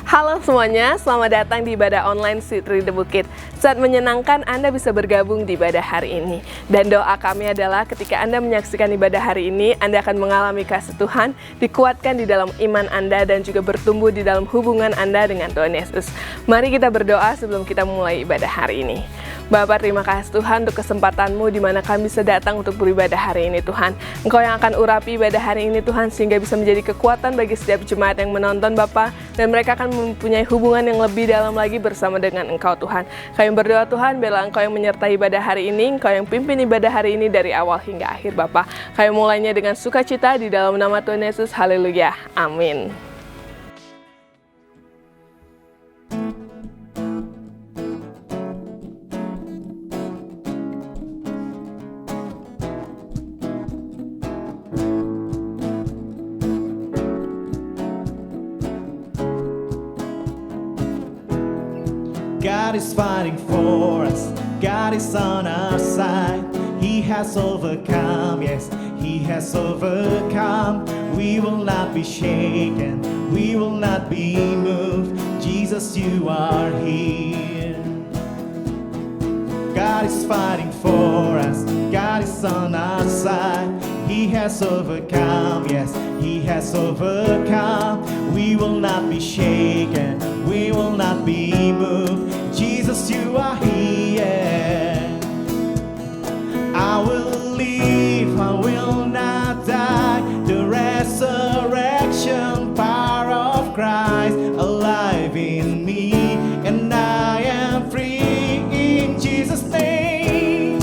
Halo semuanya, selamat datang di ibadah online Sitri The Bukit. Saat menyenangkan Anda bisa bergabung di ibadah hari ini. Dan doa kami adalah ketika Anda menyaksikan ibadah hari ini, Anda akan mengalami kasih Tuhan, dikuatkan di dalam iman Anda, dan juga bertumbuh di dalam hubungan Anda dengan Tuhan Yesus. Mari kita berdoa sebelum kita memulai ibadah hari ini. Bapa, terima kasih Tuhan untuk kesempatan-Mu di mana kami bisa datang untuk beribadah hari ini Tuhan. Engkau yang akan urapi ibadah hari ini Tuhan, sehingga bisa menjadi kekuatan bagi setiap jemaat yang menonton Bapa, dan mereka akan mempunyai hubungan yang lebih dalam lagi bersama dengan Engkau Tuhan. Kami berdoa Tuhan, biarlah Engkau yang menyertai ibadah hari ini, Engkau yang pimpin ibadah hari ini dari awal hingga akhir Bapa. Kami mulainya dengan sukacita di dalam nama Tuhan Yesus, haleluya, amin. God is fighting for us, God is on our side. He has overcome, yes, He has overcome. We will not be shaken, we will not be moved. Jesus, you are here. God is fighting for us, God is on our side. He has overcome, yes, He has overcome. We will not be shaken, we will not be moved. Jesus, you are here. I will live, I will not die. The resurrection power of Christ alive in me, and I am free in Jesus' name.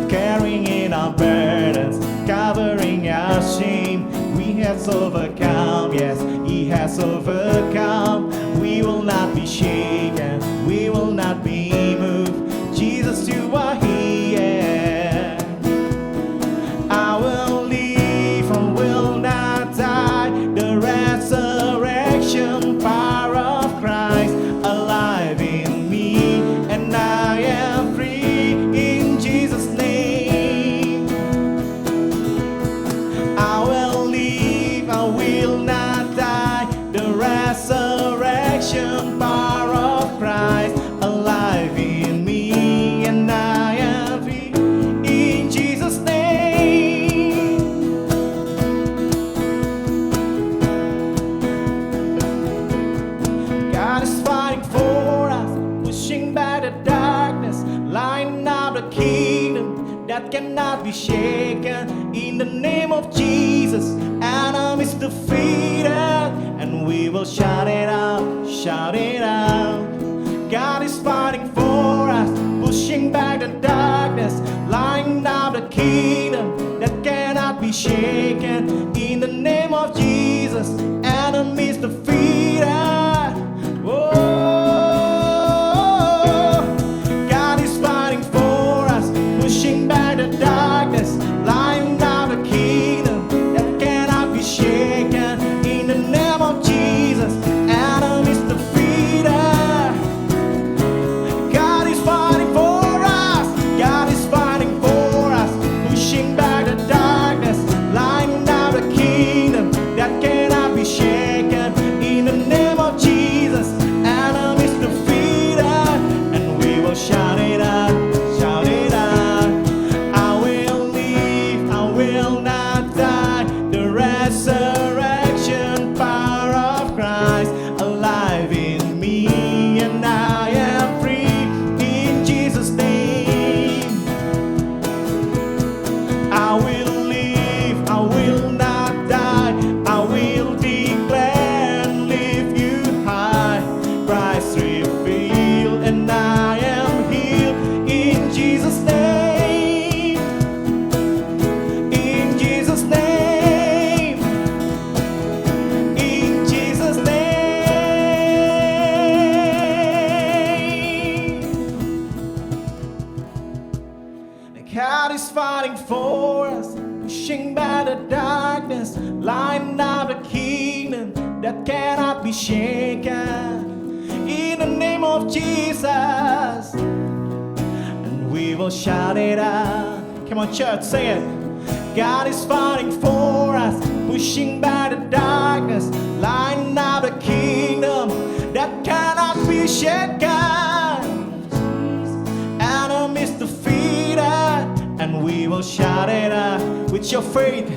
Carrying in our burdens, covering our shame. He has overcome, yes, He has overcome. We will not be shaken, we will not be moved. Jesus, you are here. I will live, I will not die. The resurrection power of Christ alive in me, and I am free in Jesus' name. I will live, I will not die. The resurrection power of Christ alive in me, and I am free in Jesus' name. God is fighting for us, pushing back the darkness, lighting up the kingdom that cannot be shaken. In the name of Jesus, enemies defeated, and we will shout it out, shout it out. God is fighting for us, pushing back the darkness, lighting up the kingdom that cannot be shaken. In the name of Jesus, enemies defeated. Oh, God is fighting for us, pushing back the darkness, lighting up the kingdom that cannot be shaken. In the name of Jesus, enemies defeated. God is fighting for us, God is fighting for us, pushing back the darkness, lighting up the kingdom that cannot be shaken. In the name of Jesus, enemies defeated, and we will shout it out, shout it out. I will live, I will not die. The resurrection power of Christ alive in me, and I am free in Jesus' name. I will live, I will not die. I will declare and lift you high. Christ revealed, and I am healed in Jesus' name. In Jesus' name. In Jesus' name. fighting for us, pushing back the darkness, lighting up the kingdom that cannot be shaken. In the name of Jesus, and we will shout it out. Come on, church, sing it. God is fighting for us, pushing back the darkness, lighting up the kingdom that cannot be shaken. Enemies defeated, and we will shout it out with your faith.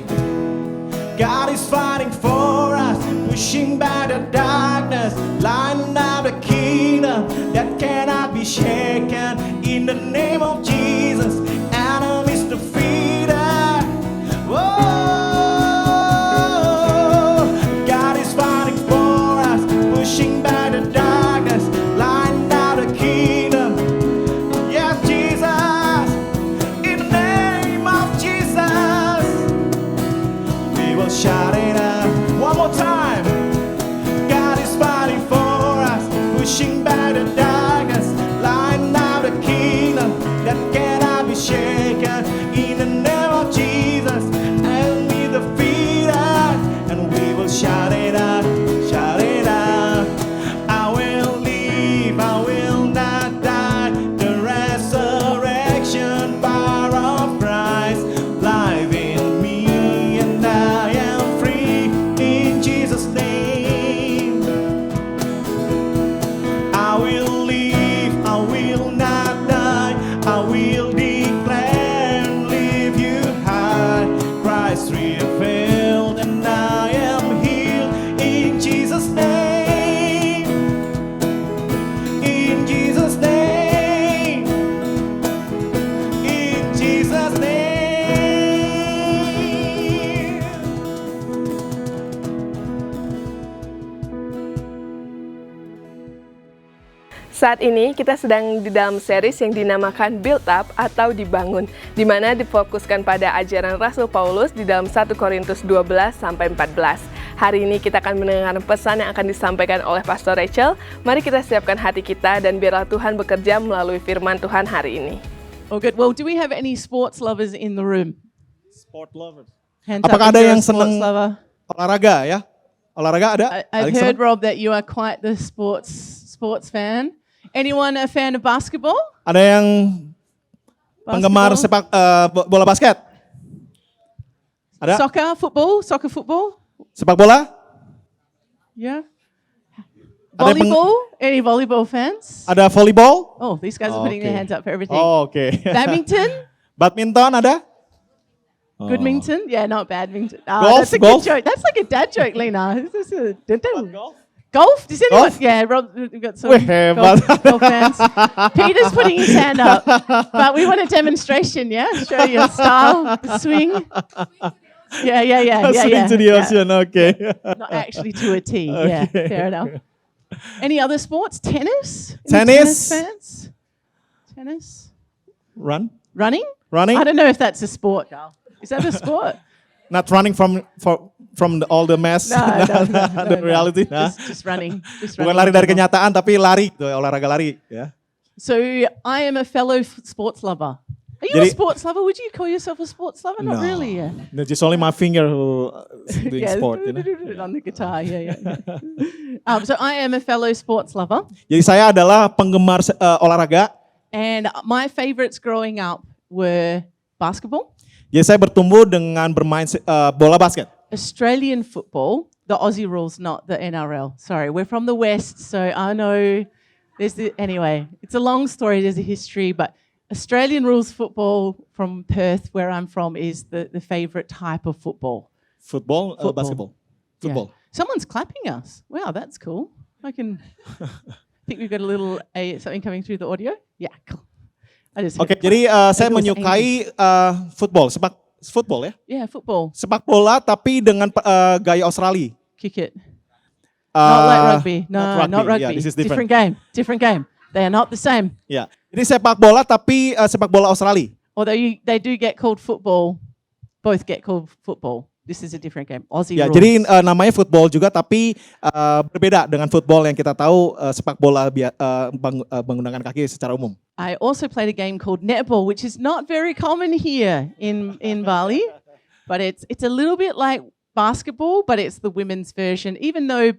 God is fighting for us, pushing back the darkness, lighting up the kingdom that cannot be shaken. In the name of Jesus, enemies defeated. Oh, God is fighting for us, pushing back the darkness, lighting up the kingdom. Yes, Jesus, in the name of Jesus, we will shout it out. One more time. God is fighting for us, pushing back the darkness, lighting up the kingdom that cannot be shaken. In the name of Jesus, and we defeated, and we will shout it out, shout it out. I will live, I will not die. The resurrection power of Christ live in me, and I am free in Jesus' name. I will live, I will not die. I will declare and live you high. Christ revealed, and I am healed in Jesus' name. In Jesus' name. In Jesus' name. Saat ini kita sedang di dalam series yang dinamakan Build Up atau Dibangun, di mana difokuskan pada ajaran Rasul Paulus di dalam 1 Korintus 12 sampai 14. Hari ini kita akan mendengar pesan yang akan disampaikan oleh Pastor Rachel. Mari kita siapkan hati kita dan biarlah Tuhan bekerja melalui firman Tuhan hari ini. Oh, good. Well, do we have any sports lovers in the room? Sport lovers. Hands Apakah up if ada you're yang a sports senang lover. olahraga ya? Olahraga ada? I've Ada yang heard, senang? Rob, that you are quite the sports fan. Anyone a fan of basketball? Ada yang penggemar bola basket? Ada? Soccer football? Sepak bola? Yeah. Ada yang Volleyball? Any volleyball fans? Ada volleyball? Oh, these guys are Oh, putting their okay. hands up for everything. Oh, oke. Badminton? Badminton ada? Goodminton? Yeah, not badminton. Golf, That's a golf? good joke. That's like a dad joke, Lena. Is this Golf? Golf? Does anyone? Golf? Yeah, Rob, we've got some Wih, hebat. golf fans. Peter's putting his hand up, but we want a demonstration, yeah? Show your style, the swing. Yeah. Swing to the ocean, oke. Not actually to a T, yeah, Okay. fair enough. Any other sports? Tennis? Tennis? Fans? Tennis? Run? Running? Running? I don't know if that's a sport, Carl. Is that a sport? Not running from all the mess. No, the reality. Nah. Just running. Bukan lari dari kenyataan, tapi lari, tuh, olahraga lari. Ya. So I am a fellow sports lover. Are you a Jadi- sports lover? Would you call yourself a sports lover? Not really. Yeah. No, just only my finger who doing Yeah, sport. You know? on the guitar. Yeah. So I am a fellow sports lover, Jadi saya adalah penggemar olahraga. and my favorites growing up were basketball, Jadi saya bertumbuh dengan bermain bola basket. Australian football, the Aussie rules, not the NRL. Sorry, we're from the West, so I know anyway, it's a long story, there's a history, but Australian rules football from Perth, where I'm from, is the favorite type of football. Football, Football. basketball. Football. Yeah. Someone's clapping us. Wow, that's cool. I think we've got a little something coming through the audio. Yeah, cool. Oke, jadi saya It was menyukai football, football ya. Yeah, football. Sepak bola tapi dengan gaya Australia. Kick it. Not like rugby. No, not rugby. Yeah, this is different different. game. Different game. They are not the same. Ya, ini sepak bola tapi sepak bola Australia. Although they do get called football. Both get called football. This is a different game. Aussie Ya, rules. jadi namanya football juga tapi berbeda dengan football yang kita tahu sepak bola menggunakan kaki secara umum. I also played a game called netball, which is not very common here in Bali, but it's a little bit like basketball, but it's the women's version. Even though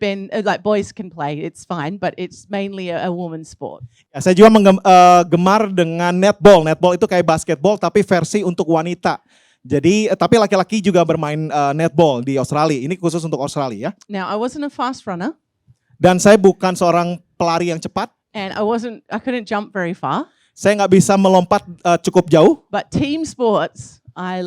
boys can play, it's fine, but it's mainly a woman's sport. Ya, saya juga gemar dengan netball. Netball itu kayak basketball tapi versi untuk wanita. Jadi tapi laki-laki juga bermain netball di Australia. Ini khusus untuk Australia ya. Now, I wasn't a fast runner, Dan saya bukan seorang pelari yang cepat. and I couldn't jump very far, Saya nggak bisa melompat cukup jauh. but team sports, I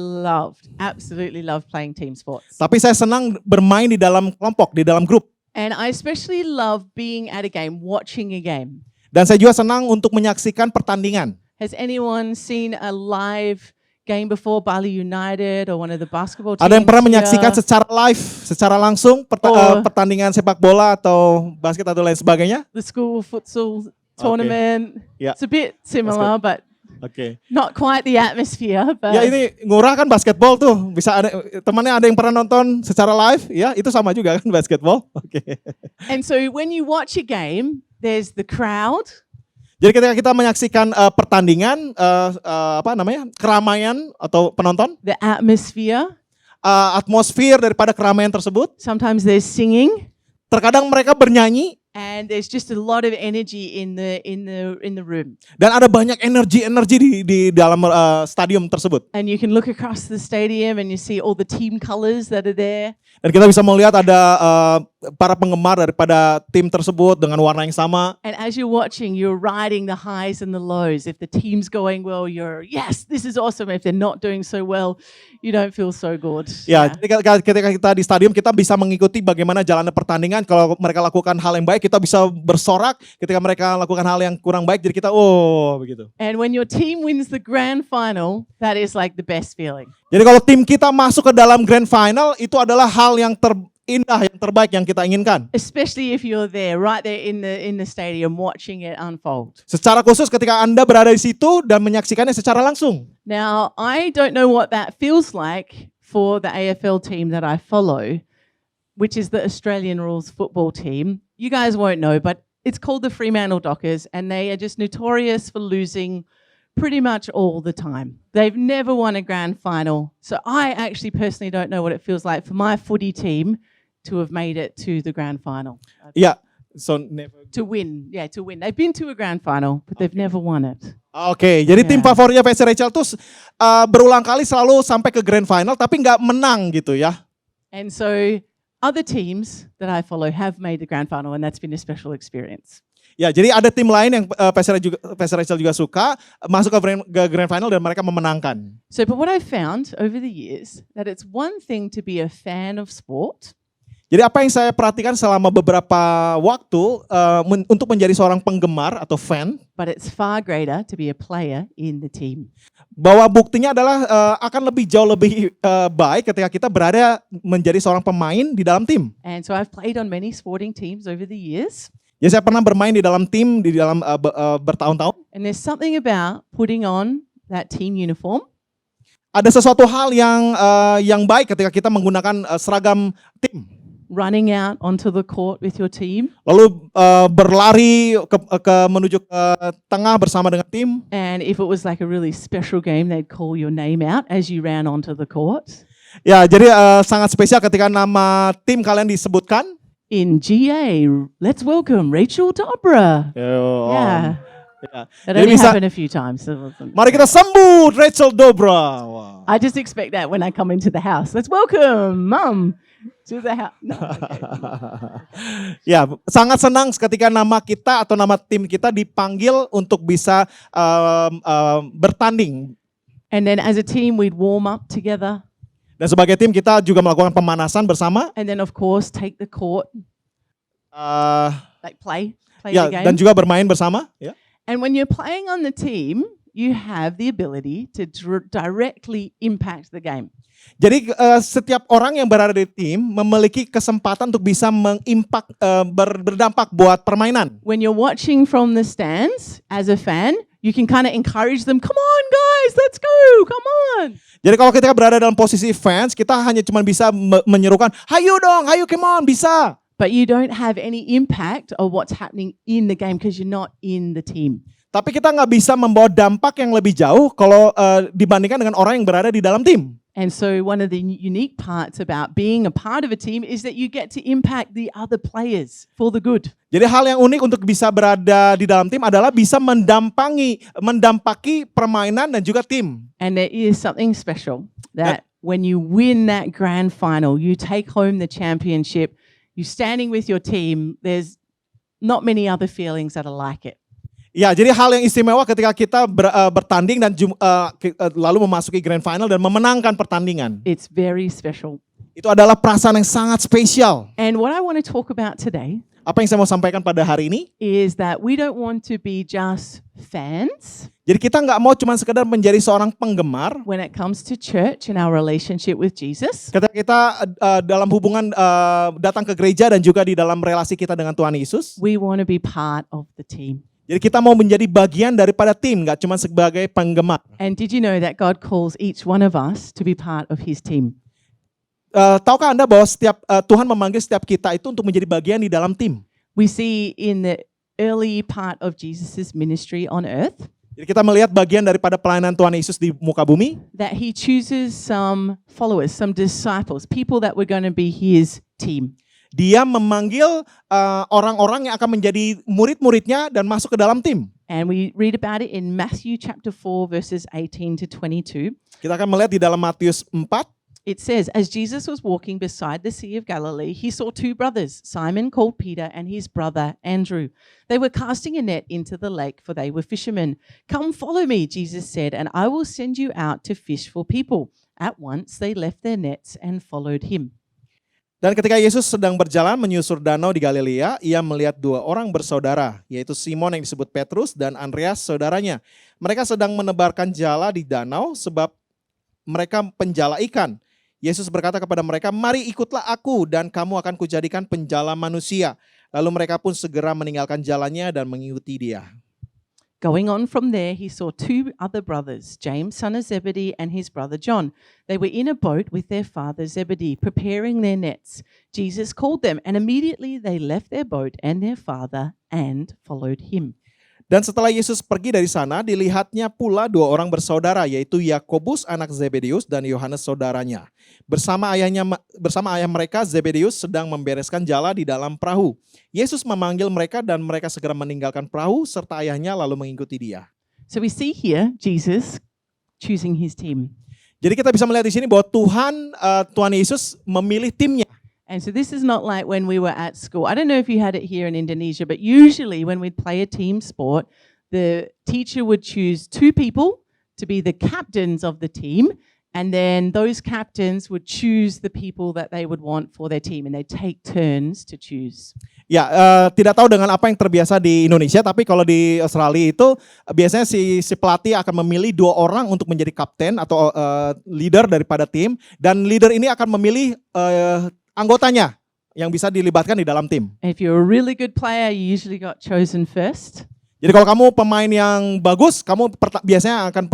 absolutely loved playing team sports. Tapi saya senang bermain di dalam kelompok, di dalam grup. And I especially love being at a game, watching a game. Dan saya juga senang untuk menyaksikan pertandingan. Has anyone seen a live game before, Bali United or one of the basketball teams? Ada yang pernah here? menyaksikan secara live, secara langsung pertandingan sepak bola atau basket atau lain sebagainya? The school futsal tournament? Yeah. It's a bit similar, but Oke. not quite the atmosphere. But Ya ini Ngurah kan basketball tuh. Bisa ada temannya ada yang pernah nonton secara live? Ya, itu sama juga kan basketball. Oke. and so when you watch a game, there's the crowd, Jadi ketika kita menyaksikan pertandingan keramaian atau penonton, the atmosphere. atmosfer daripada keramaian tersebut, Sometimes there's singing, terkadang mereka bernyanyi and there's just a lot of energy in the room. dan ada banyak energi di dalam stadium tersebut. And you can look across the stadium and you see all the team colors that are there. Dan kita bisa melihat ada para penggemar daripada tim tersebut dengan warna yang sama. And as you're watching, you're riding the highs and the lows. If the team's going well, you're, yes, this is awesome. If they're not doing so well, you don't feel so good. Ya, jadi ketika kita di stadium kita bisa mengikuti bagaimana jalannya pertandingan. Kalau mereka lakukan hal yang baik, kita bisa bersorak. Ketika mereka lakukan hal yang kurang baik, jadi kita begitu. And when your team wins the grand final, that is like the best feeling. Jadi kalau tim kita masuk ke dalam grand final, itu adalah hal yang terindah, yang terbaik yang kita inginkan. Especially if you're there, right there in the stadium, watching it unfold. Secara khusus ketika Anda berada di situ dan menyaksikannya secara langsung. Now, I don't know what that feels like for the AFL team that I follow, which is the Australian rules football team. You guys won't know, but it's called the Fremantle Dockers, and they are just notorious for losing pretty much all the time. They've never won a grand final. So I actually personally don't know what it feels like for my footy team to have made it to the grand final. Iya, so never. To win. They've been to a grand final, but they've never won it. Oke, jadi tim Ya. favoritnya PC Rachel tuh berulang kali selalu sampai ke grand final tapi nggak menang gitu ya. And so other teams that I follow have made the grand final, and that's been a special experience. Ya, jadi ada tim lain yang PC Rachel juga suka masuk ke grand final dan mereka memenangkan. So, but what I've found over the years, that it's one thing to be a fan of sport, Jadi apa yang saya perhatikan selama beberapa waktu untuk menjadi seorang penggemar atau fan, but it's far greater to be a player in the team. bahwa buktinya adalah akan lebih jauh lebih baik ketika kita berada menjadi seorang pemain di dalam tim. And so I've played on many sporting teams over the years, Ya, saya pernah bermain di dalam tim di dalam bertahun-tahun. and there's something about putting on that team uniform Ada sesuatu hal yang baik ketika kita menggunakan seragam tim. running out onto the court with your team, Lalu berlari menuju ke tengah bersama dengan tim. and if it was like a really special game, they'd call your name out as you ran onto the court. Ya, jadi sangat spesial ketika nama tim kalian disebutkan. In GA, let's welcome Rachel Dobra. Yeah, Ya. that Jadi only bisa, happened a few times. So it wasn't- mari kita sambut Rachel Dobra. Wow. I just expect that when I come into the house. Let's welcome Mum to the house. No, okay. Ya, sangat senang ketika nama kita atau nama tim kita dipanggil untuk bisa bertanding. And then as a team, we'd warm up together. Dan sebagai tim kita juga melakukan pemanasan bersama. And then, of course, take the court, like play Ya, the dan game. juga bermain bersama. Ya. And when you're playing on the team, you have the ability to directly impact the game. Jadi setiap orang yang berada di tim memiliki kesempatan untuk bisa berdampak buat permainan. When you're watching from the stands as a fan, you can kind of encourage them, come on guys, let's go, come on. Jadi kalau kita berada dalam posisi fans, kita hanya cuma bisa menyerukan, hayo dong, hayo come on, bisa. But you don't have any impact of what's happening in the game because you're not in the team. Tapi kita nggak bisa membawa dampak yang lebih jauh kalau dibandingkan dengan orang yang berada di dalam tim. And so one of the unique parts about being a part of a team is that you get to impact the other players for the good. Jadi hal yang unik untuk bisa berada di dalam tim adalah bisa mendampaki permainan dan juga tim. And there is something special that when you win that grand final, you take home the championship, you're standing with your team, there's not many other feelings that are like it. Ya, jadi hal yang istimewa ketika kita bertanding dan lalu memasuki grand final dan memenangkan pertandingan. It's very special. Itu adalah perasaan yang sangat spesial. And what I want to talk about today Apa yang saya mau sampaikan pada hari ini? is that we don't want to be just fans Jadi kita nggak mau cuma sekedar menjadi seorang penggemar. when it comes to church and our relationship with Jesus. Ketika kita dalam hubungan datang ke gereja dan juga di dalam relasi kita dengan Tuhan Yesus. We want to be part of the team. Jadi kita mau menjadi bagian daripada tim, nggak cuma sebagai penggemar. And did you know that God calls each one of us to be part of his team? Tahukah Anda bahwa Tuhan memanggil setiap kita itu untuk menjadi bagian di dalam tim? We see in the early part of Jesus' ministry on earth Jadi kita melihat bagian daripada pelayanan Tuhan Yesus di muka bumi. that he chooses some followers, some disciples, people that were going to be his team. Dia memanggil orang-orang yang akan menjadi murid-muridnya dan masuk ke dalam tim. And we read about it in Matthew chapter 4 verses 18 to 22. Kita akan melihat di dalam Matius 4. It says, as Jesus was walking beside the Sea of Galilee, he saw two brothers, Simon called Peter and his brother Andrew. They were casting a net into the lake, for they were fishermen. Come follow me, Jesus said, and I will send you out to fish for people. At once they left their nets and followed him. Dan ketika Yesus sedang berjalan menyusur danau di Galilea, ia melihat dua orang bersaudara, yaitu Simon yang disebut Petrus dan Andreas saudaranya. Mereka sedang menebarkan jala di danau sebab mereka penjala ikan. Yesus berkata kepada mereka, mari ikutlah aku dan kamu akan kujadikan penjala manusia. Lalu mereka pun segera meninggalkan jalannya dan mengikuti dia. Going on from there, he saw two other brothers, James, son of Zebedee, and his brother John. They were in a boat with their father Zebedee, preparing their nets. Jesus called them, and immediately they left their boat and their father and followed him. Dan setelah Yesus pergi dari sana, dilihatnya pula dua orang bersaudara, yaitu Yakobus anak Zebedeus dan Yohanes saudaranya. Bersama ayah mereka, Zebedeus sedang membereskan jala di dalam perahu. Yesus memanggil mereka dan mereka segera meninggalkan perahu serta ayahnya lalu mengikuti dia. So we see here Jesus choosing his team. Jadi kita bisa melihat di sini bahwa Tuhan Yesus memilih timnya. And so this is not like when we were at school. I don't know if you had it here in Indonesia, but usually when we'd play a team sport, the teacher would choose two people to be the captains of the team, and then those captains would choose the people that they would want for their team, and they'd take turns to choose. Ya, tidak tahu dengan apa yang terbiasa di Indonesia, tapi kalau di Australia itu biasanya si pelatih akan memilih dua orang untuk menjadi kapten atau leader daripada tim, dan leader ini akan memilih anggotanya yang bisa dilibatkan di dalam tim. If you're a really good player, you usually got chosen first. Jadi kalau kamu pemain yang bagus, kamu biasanya akan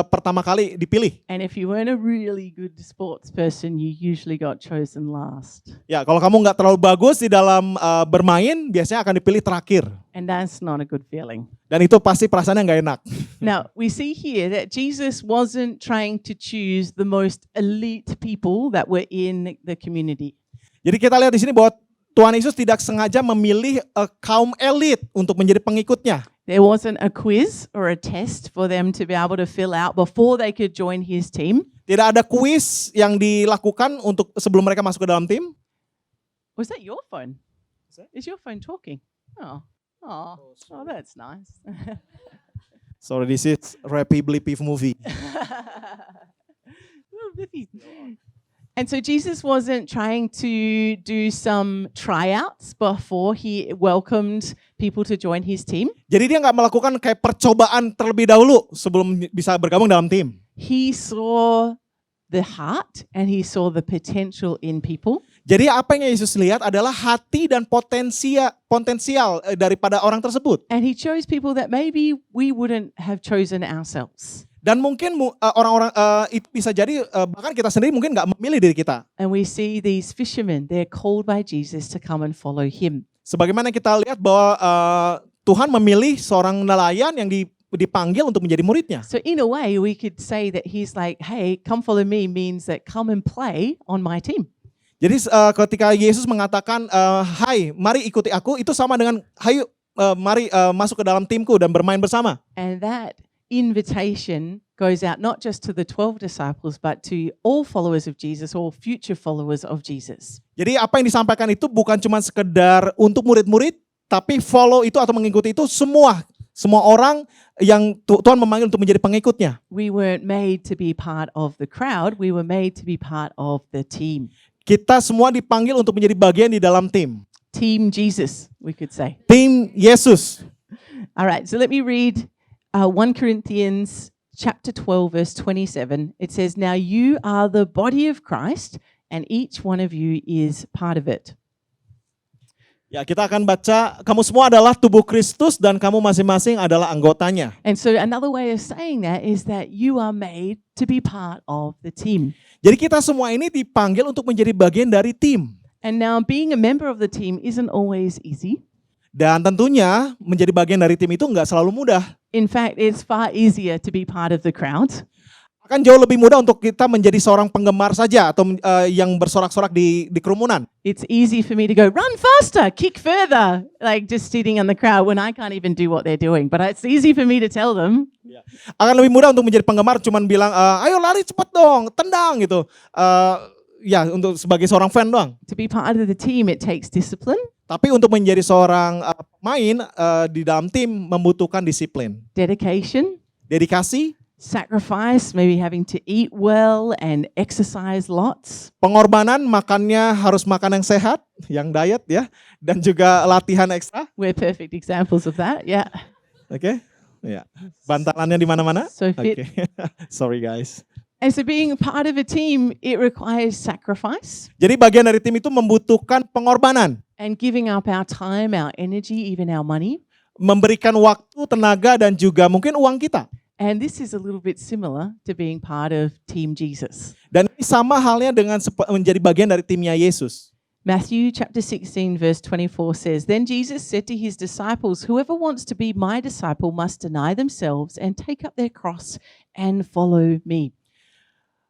pertama kali dipilih. And if you weren't a really good sports person, you usually got chosen last. Ya, kalau kamu nggak terlalu bagus di dalam bermain, biasanya akan dipilih terakhir. And that's not a good feeling. Dan itu pasti perasaan yang nggak enak. Now, we see here that Jesus wasn't trying to choose the most elite people that were in the community. Jadi kita lihat di sini bahwa Tuhan Yesus tidak sengaja memilih kaum elit untuk menjadi pengikutnya. There wasn't a quiz or a test for them to be able to fill out before they could join his team. Tidak ada kuis yang dilakukan untuk sebelum mereka masuk ke dalam tim. Was that your phone? Is your phone talking? Oh, that's nice. Sorry, this is Rappy Blippy movie. And so Jesus wasn't trying to do some tryouts before he welcomed people to join his team. Jadi dia nggak melakukan kayak percobaan terlebih dahulu sebelum bisa bergabung dalam tim. He saw the heart and he saw the potential in people. Jadi apa yang Yesus lihat adalah hati dan potensial daripada orang tersebut. And he chose people that maybe we wouldn't have chosen ourselves. Dan mungkin orang-orang itu bisa jadi bahkan kita sendiri mungkin nggak memilih diri kita. And we see these fishermen, they're called by Jesus to come and follow him. Sebagaimana kita lihat bahwa Tuhan memilih seorang nelayan yang dipanggil untuk menjadi muridnya. So in a way, we could say that he's like, hey, come follow me means that come and play on my team. Jadi ketika Yesus mengatakan, hai, mari ikuti aku, itu sama dengan, hayu, mari masuk ke dalam timku dan bermain bersama. And that invitation goes out not just to the 12 disciples, but to all followers of Jesus, all future followers of Jesus. Jadi apa yang disampaikan itu bukan cuma sekedar untuk murid-murid, tapi follow itu atau mengikuti itu semua orang yang Tuhan memanggil untuk menjadi pengikutnya. We weren't made to be part of the crowd, we were made to be part of the team. Kita semua dipanggil untuk menjadi bagian di dalam tim. Team Jesus, we could say. Tim Yesus. All right, so let me read 1 Corinthians chapter 12, verse 27. It says, now you are the body of Christ, and each one of you is part of it. Ya, kita akan baca, kamu semua adalah tubuh Kristus dan kamu masing-masing adalah anggotanya. And so another way of saying that is that you are made to be part of the team. Jadi kita semua ini dipanggil untuk menjadi bagian dari tim. And now being a member of the team isn't always easy. Dan tentunya menjadi bagian dari tim itu nggak selalu mudah. In fact, it's far easier to be part of the crowd. Akan jauh lebih mudah untuk kita menjadi seorang penggemar saja atau yang bersorak-sorak di kerumunan. It's easy for me to go, run faster, kick further, like just sitting in the crowd when I can't even do what they're doing. But it's easy for me to tell them. Akan lebih mudah untuk menjadi penggemar cuman bilang, ayo lari cepat dong, tendang gitu. Ya, untuk sebagai seorang fan doang. To be part of the team, it takes discipline, Tapi untuk menjadi seorang pemain di dalam tim membutuhkan disiplin, dedication, dedikasi, sacrifice, maybe having to eat well and exercise lots. pengorbanan, makannya harus makan yang sehat, yang diet ya, dan juga latihan ekstra. We're perfect examples of that, yeah. Oke, ya, bantalannya di mana-mana. So fit. Oke. Sorry guys. And so being a part of a team, it requires sacrifice Jadi bagian dari tim itu membutuhkan pengorbanan, and giving up our time, our energy, even our money. memberikan waktu, tenaga, dan juga mungkin uang kita. And this is a little bit similar to being part of Team Jesus. Dan ini sama halnya dengan menjadi bagian dari timnya Yesus. Matthew chapter 16 verse 24 says, then Jesus said to his disciples, whoever wants to be my disciple must deny themselves and take up their cross and follow me.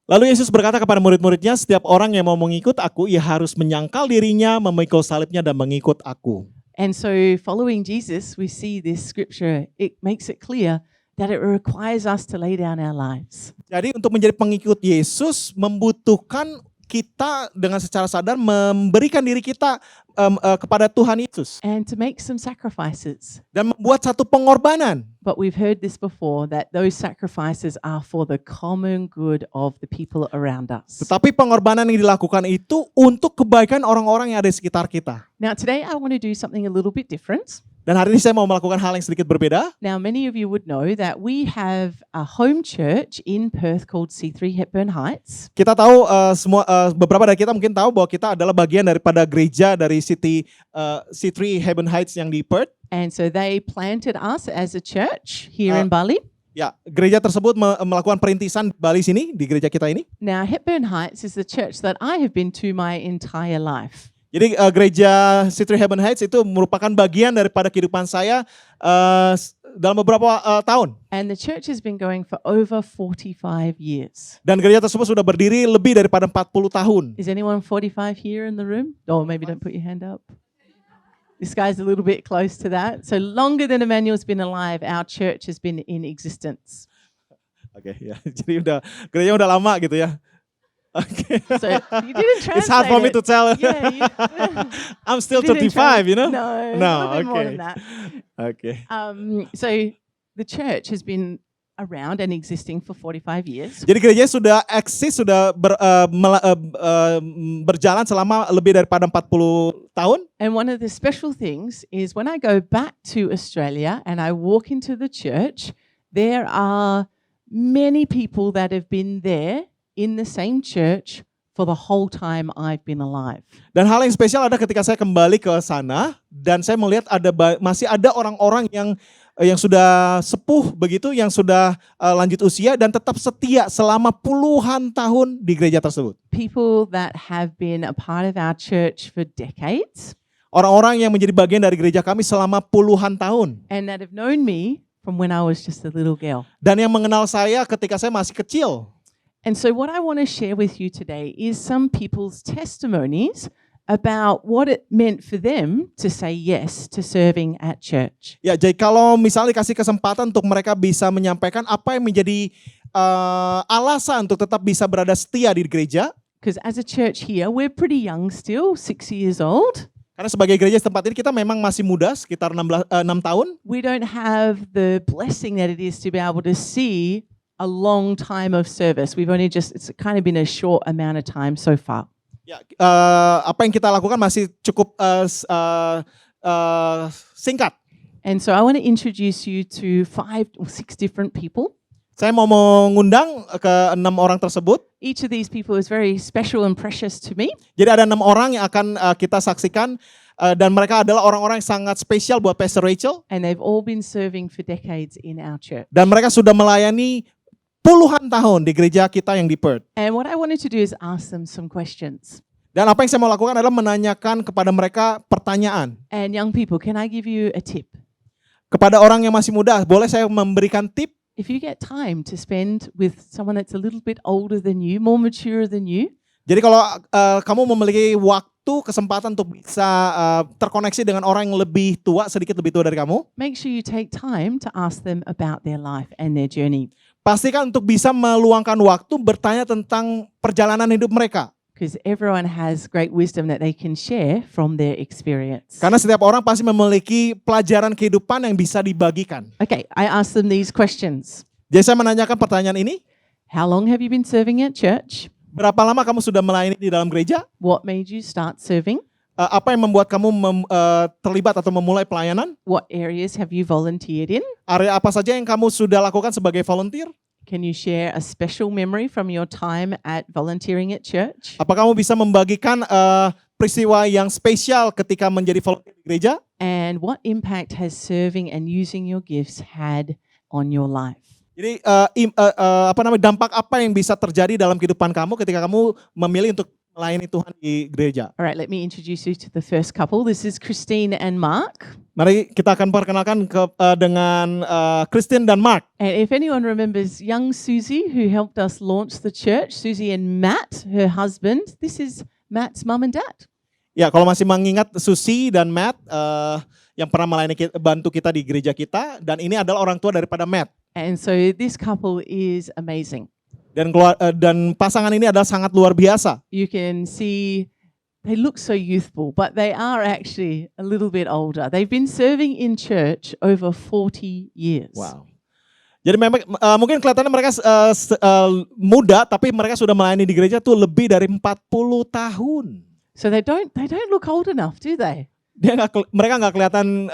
Lalu Yesus berkata kepada murid-muridnya, setiap orang yang mau mengikut aku, ia harus menyangkal dirinya, memikul salibnya, dan mengikut aku. And so following Jesus, we see this scripture, it makes it clear that it requires us to lay down our lives. Jadi untuk menjadi pengikut Yesus membutuhkan kita dengan secara sadar memberikan diri kita kepada Tuhan Yesus. And to make some sacrifices. Dan membuat satu pengorbanan. But we've heard this before, that those sacrifices are for the common good of the people around us. Tetapi pengorbanan yang dilakukan itu untuk kebaikan orang-orang yang ada di sekitar kita. Now today I want to do something a little bit different. Dan hari ini saya mau melakukan hal yang sedikit berbeda. Now many of you would know that we have a home church in Perth called C3 Hepburn Heights. Kita tahu beberapa dari kita mungkin tahu bahwa kita adalah bagian daripada gereja dari C3 Hepburn Heights yang di Perth. And so they planted us as a church here in Bali. Ya, gereja tersebut melakukan perintisan di Bali sini, di gereja kita ini. Now Hepburn Heights is the church that I have been to my entire life. Jadi gereja C3 Hepburn Heights itu merupakan bagian daripada kehidupan saya dalam beberapa tahun. And the church has been going for over 45 years. Dan gereja tersebut sudah berdiri lebih daripada 40 tahun. Is anyone 45 here in the room? Oh, maybe don't put your hand up. This guy's a little bit close to that. So longer than Emmanuel's been alive, our church has been in existence. Oke, ya. Jadi gereja udah lama gitu ya. Okay. So you didn't translate It's hard for me it. to tell. Yeah, I'm still you didn't 35, you know? No, No, a little bit more okay. than that. Okay. So the church has been around and existing for 45 years. Jadi gereja sudah eksis, sudah berjalan selama lebih daripada 40 tahun. And one of the special things is when I go back to Australia and I walk into the church, there are many people that have been there in the same church for the whole time I've been alive. Dan hal yang spesial ada ketika saya kembali ke sana dan saya melihat masih ada orang-orang yang sudah sepuh begitu, yang sudah lanjut usia dan tetap setia selama puluhan tahun di gereja tersebut. People that have been a part of our church for decades Orang-orang yang menjadi bagian dari gereja kami selama puluhan tahun. and that have known me from when I was just a little girl. Dan yang mengenal saya ketika saya masih kecil. And so what I want to share with you today is some people's testimonies about what it meant for them to say yes to serving at church. Ya, jadi kalau misalnya dikasih kesempatan untuk mereka bisa menyampaikan apa yang menjadi alasan untuk tetap bisa berada setia di gereja. Because as a church here, we're pretty young still, 6 years old. Karena sebagai gereja tempat ini kita memang masih muda, sekitar 6 tahun. We don't have the blessing that it is to be able to see a long time of service. We've only it's kind of been a short amount of time so far. Ya, apa yang kita lakukan masih cukup singkat. And so I want to introduce you to 5 or 6 different people. Saya mau mengundang ke 6 orang tersebut. Each of these people is very special and precious to me. Jadi ada 6 orang yang akan kita saksikan dan mereka adalah orang-orang yang sangat spesial buat Pastor Rachel. And they've all been serving for decades in our church. Dan mereka sudah melayani puluhan tahun di gereja kita yang di Perth. And what I wanted to do is ask them some questions. Dan apa yang saya mau lakukan adalah menanyakan kepada mereka pertanyaan. And young people, can I give you a tip? Kepada orang yang masih muda, boleh saya memberikan tip? If you get time to spend with someone that's a little bit older than you, more mature than you, Jadi kalau kamu memiliki waktu, kesempatan untuk bisa terkoneksi dengan orang yang lebih tua, sedikit lebih tua dari kamu, make sure you take time to ask them about their life and their journey. pastikan untuk bisa meluangkan waktu bertanya tentang perjalanan hidup mereka. Because everyone has great wisdom that they can share from their experience. Karena setiap orang pasti memiliki pelajaran kehidupan yang bisa dibagikan. Okay, I asked them these questions. Jadi saya menanyakan pertanyaan ini, How long have you been serving at church? berapa lama kamu sudah melayani di dalam gereja? What made you start serving? Apa yang membuat kamu terlibat atau memulai pelayanan? What areas have you volunteered in? Area apa saja yang kamu sudah lakukan sebagai volunteer? Can you share a special memory from your time at volunteering at church? Apa kamu bisa membagikan peristiwa yang spesial ketika menjadi volunteer di gereja? And what impact has serving and using your gifts had on your life? Jadi dampak apa yang bisa terjadi dalam kehidupan kamu ketika kamu memilih untuk melayani Tuhan di gereja? All right, let me introduce you to the first couple. This is Christine and Mark. Mari kita akan perkenalkan dengan Christine dan Mark. And if anyone remembers young Susie, who helped us launch the church, Susie and Matt, her husband, this is Matt's mum and dad. Ya, kalau masih mengingat Susi dan Matt yang pernah melayani bantu kita di gereja kita, dan ini adalah orang tua daripada Matt. And so this couple is amazing. Dan pasangan ini adalah sangat luar biasa. You can see they look so youthful, but they are actually a little bit older. They've been serving in church over 40 years. Wow. Jadi memang mungkin kelihatannya mereka muda, tapi mereka sudah melayani di gereja tuh lebih dari 40 tahun. So they don't look old enough, do they? Mereka nggak kelihatan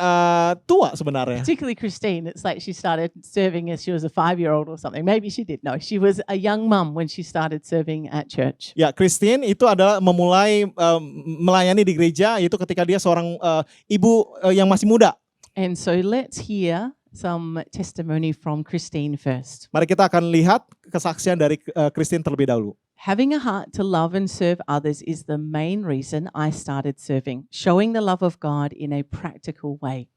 tua sebenarnya. Particularly Christine. It's like she started serving as she was a 5-year-old or something. Maybe she did. No, she was a young mum when she started serving at church. Ya, Christine itu adalah memulai melayani di gereja itu ketika dia seorang ibu yang masih muda. And so let's hear some testimony from Christine first. Mari kita akan lihat kesaksian dari Christine terlebih dahulu. Having a heart to love and serve others is the main reason I started serving, showing the love of God in a practical way.